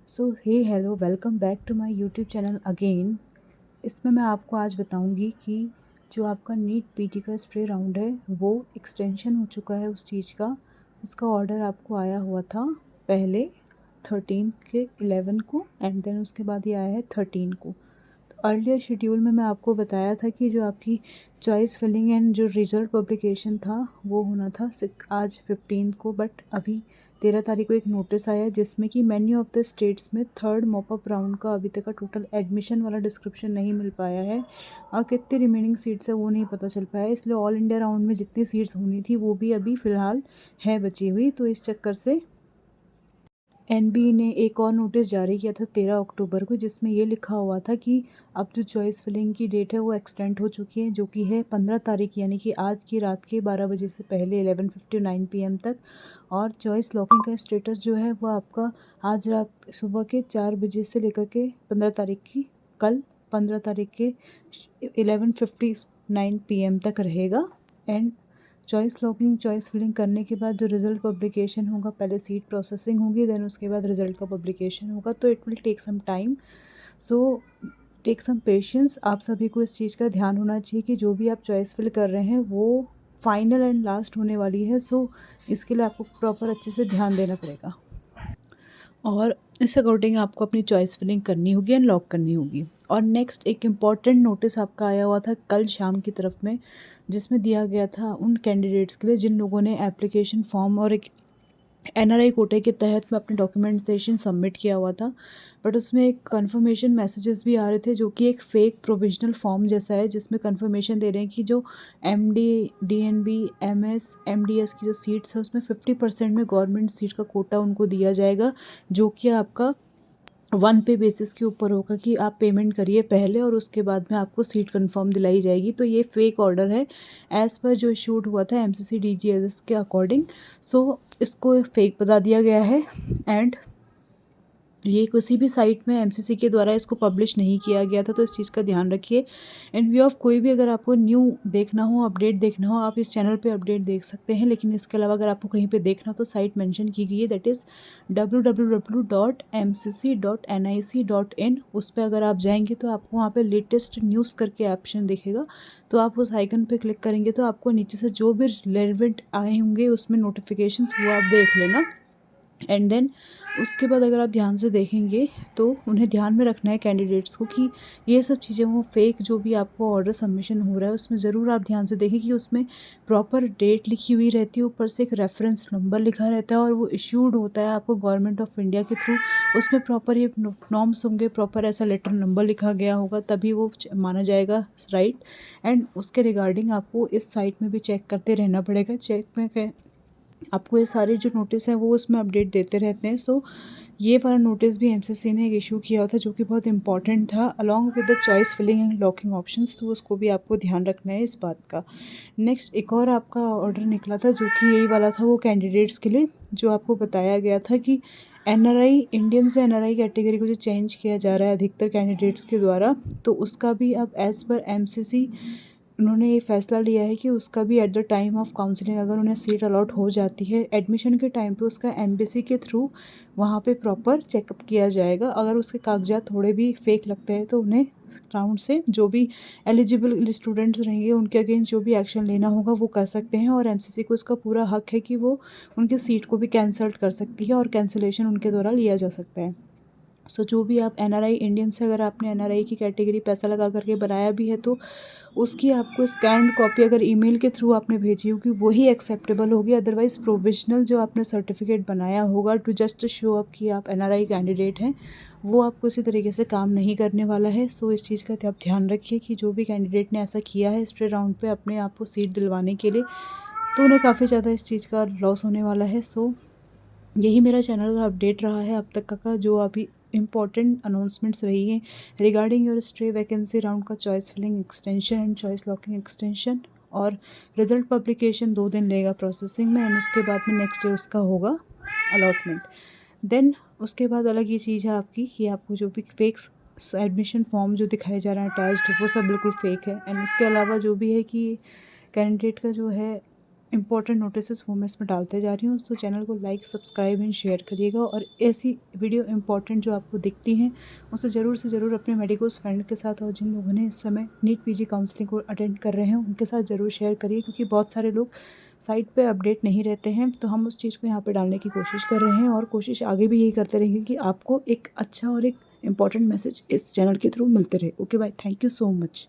So hey hello welcome back to my YouTube channel again. इसमें मैं आपको आज बताऊंगी कि जो आपका नीट पीटी का स्प्रे राउंड है वो एक्सटेंशन हो चुका है उस चीज़ का। उसका ऑर्डर आपको आया हुआ था पहले 13 के 11 को एंड देन उसके बाद ये आया है 13 को। तो अर्लियर शेड्यूल में मैं आपको बताया था कि जो आपकी चॉइस फिलिंग एंड जो रिजल्ट पब्लिकेशन था वो होना था आज 15 को, बट अभी 13 तारीख को एक नोटिस आया है जिसमें कि मेन्यू ऑफ द स्टेट्स में थर्ड मॉपअप राउंड का अभी तक का टोटल एडमिशन वाला डिस्क्रिप्शन नहीं मिल पाया है और कितनी रिमेनिंग सीट्स है वो नहीं पता चल पाया है। इसलिए ऑल इंडिया राउंड में जितनी सीट्स होनी थी वो भी अभी फ़िलहाल है बची हुई। तो इस चक्कर से एनबीए ने एक और नोटिस जारी किया था 13 अक्टूबर को, जिसमें ये लिखा हुआ था कि अब जो चॉइस फिलिंग की डेट है वो एक्सटेंड हो चुकी है, जो कि है 15 तारीख, यानी कि आज की रात के 12 बजे से पहले 11:59 PM तक। और चॉइस लॉकिंग का स्टेटस जो है वो आपका आज रात सुबह के 4 बजे से लेकर के 15 तारीख की कल 15 तारीख के 11:59 PM तक रहेगा। And choice locking choice filling करने के बाद जो रिज़ल्ट पब्लिकेशन होगा, पहले सीट प्रोसेसिंग होगी देन उसके बाद रिज़ल्ट का पब्लिकेशन होगा, तो it will take some time. So take some patience. आप सभी को इस चीज़ का ध्यान होना चाहिए कि जो भी आप चॉइस फिल कर रहे हैं वो फाइनल एंड लास्ट होने वाली है। सो इसके लिए आपको प्रॉपर अच्छे से ध्यान देना पड़ेगा और इस अकॉर्डिंग आपको अपनी चॉइस फिलिंग करनी होगी एंड लॉक करनी होगी। और नेक्स्ट एक इम्पॉर्टेंट नोटिस आपका आया हुआ था कल शाम की तरफ में, जिसमें दिया गया था उन कैंडिडेट्स के लिए जिन लोगों ने एप्लीकेशन फॉर्म और एक एनआरआई कोटे के तहत में अपने डॉक्यूमेंटेशन सबमिट किया हुआ था, बट उसमें एक कंफर्मेशन मैसेजेस भी आ रहे थे जो कि एक फ़ेक प्रोविजनल फॉर्म जैसा है, जिसमें कंफर्मेशन दे रहे हैं कि जो एमडी डीएनबी एमएस एमडीएस की जो सीट्स है उसमें 50% में गवर्नमेंट सीट का कोटा उनको दिया जाएगा, जो कि आपका वन पे बेसिस के ऊपर होगा कि आप पेमेंट करिए पहले और उसके बाद में आपको सीट कंफर्म दिलाई जाएगी। तो ये फेक ऑर्डर है एज़ पर जो इशूड हुआ था एमसीसी डीजीएस के अकॉर्डिंग। सो इसको फेक बता दिया गया है एंड ये किसी भी साइट में एमसीसी के द्वारा इसको पब्लिश नहीं किया गया था, तो इस चीज़ का ध्यान रखिए। इन व्यू ऑफ कोई भी अगर आपको न्यू देखना हो, अपडेट देखना हो, आप इस चैनल पे अपडेट देख सकते हैं, लेकिन इसके अलावा अगर आपको कहीं पे देखना हो तो साइट मेंशन की गई है, दैट इज़ www.mcc.nic.in। उस पर अगर आप जाएंगे तो आपको वहाँ पे लेटेस्ट न्यूज़ करके ऑप्शन दिखेगा, तो आप उस आइकन पे क्लिक करेंगे तो आपको नीचे से जो भी रेलिवेंट आए होंगे उसमें नोटिफिकेशंस वो आप देख लेना। एंड देन उसके बाद अगर आप ध्यान से देखेंगे तो उन्हें ध्यान में रखना है कैंडिडेट्स को कि ये सब चीज़ें वो फेक जो भी आपको ऑर्डर सबमिशन हो रहा है उसमें ज़रूर आप ध्यान से देखें कि उसमें प्रॉपर डेट लिखी हुई रहती है, ऊपर से एक रेफरेंस नंबर लिखा रहता है और वो इश्यूड होता है आपको गवर्नमेंट ऑफ इंडिया के थ्रू। उसमें प्रॉपर ये नॉर्म्स होंगे, प्रॉपर ऐसा लेटर नंबर लिखा गया होगा, तभी वो माना जाएगा राइट। एंड उसके रिगार्डिंग आपको इस साइट में भी चेक करते रहना पड़ेगा। चेक में आपको ये सारे जो नोटिस हैं वो उसमें अपडेट देते रहते हैं। सो ये वाला नोटिस भी एमसीसी ने एक इशू किया था जो कि बहुत इंपॉर्टेंट था along with the choice filling and locking options, तो उसको भी आपको ध्यान रखना है इस बात का। नेक्स्ट एक और आपका ऑर्डर निकला था जो कि यही वाला था वो कैंडिडेट्स के लिए, जो आपको बताया गया था कि एनआरआई इंडियन से एनआरआई कैटेगरी को जो चेंज किया जा रहा है अधिकतर कैंडिडेट्स के द्वारा, तो उसका भी अब एज़ पर एमसीसी उन्होंने ये फ़ैसला लिया है कि उसका भी at the time of counselling अगर उन्हें सीट अलॉट हो जाती है एडमिशन के टाइम पे उसका एमबीसी के थ्रू वहाँ पे प्रॉपर चेकअप किया जाएगा। अगर उसके कागजात थोड़े भी फेक लगते हैं तो उन्हें राउंड से जो भी एलिजिबल स्टूडेंट्स रहेंगे उनके अगेंस्ट जो भी एक्शन लेना होगा वो कर सकते हैं, और एमसीसी को इसका पूरा हक है कि वो उनकी सीट को भी कैंसल कर सकती है और कैंसलेशन उनके द्वारा लिया जा सकता है। सो जो भी आप एनआरआई इंडियन से अगर आपने एनआरआई की कैटेगरी पैसा लगा करके बनाया भी है तो उसकी आपको स्कैन्ड कॉपी अगर ईमेल के थ्रू आपने भेजी होगी वही एक्सेप्टेबल होगी। अदरवाइज़ प्रोविजनल जो आपने सर्टिफिकेट बनाया होगा टू जस्ट शो अप कि आप एनआरआई कैंडिडेट हैं, वो आपको इसी तरीके से काम नहीं करने वाला है। सो इस चीज़ का आप ध्यान रखिए कि जो भी कैंडिडेट ने ऐसा किया है स्प्रे राउंड पे अपने आप को सीट दिलवाने के लिए, तो उन्हें काफ़ी ज़्यादा इस चीज़ का लॉस होने वाला है। सो यही मेरा चैनल का अपडेट रहा है अब तक का जो अभी इम्पॉर्टेंट अनाउंसमेंट्स रही हैं regarding your stray vacancy round का choice filling extension and choice locking extension. और रिजल्ट पब्लिकेशन 2 दिन लेगा प्रोसेसिंग में एंड उसके बाद में नेक्स्ट डे उसका होगा अलॉटमेंट। देन उसके बाद अलग ये चीज़ है आपकी कि आपको जो भी फेक्स एडमिशन फॉर्म जो दिखाए जा रहा है अटैच्ड वो सब बिल्कुल फेक है। एंड उसके अलावा जो भी है कि कैंडिडेट का जो है इंपॉर्टेंट नोटिसेस वो मैं इसमें डालते जा रही हूँ। तो चैनल को लाइक, सब्सक्राइब एंड शेयर करिएगा, और ऐसी वीडियो इंपॉर्टेंट जो आपको दिखती हैं उसे ज़रूर से ज़रूर अपने मेडिकोस फ्रेंड के साथ, और जिन लोगों ने इस समय नीट पीजी काउंसलिंग को अटेंड कर रहे हैं उनके साथ ज़रूर शेयर करिए, क्योंकि बहुत सारे लोग साइट पे अपडेट नहीं रहते हैं। तो हम उस चीज़ को यहाँ पे डालने की कोशिश कर रहे हैं, और कोशिश आगे भी यही करते रहेंगे कि आपको एक अच्छा और एक इम्पॉर्टेंट मैसेज इस चैनल के थ्रू मिलते रहे। Okay bye, thank you so much.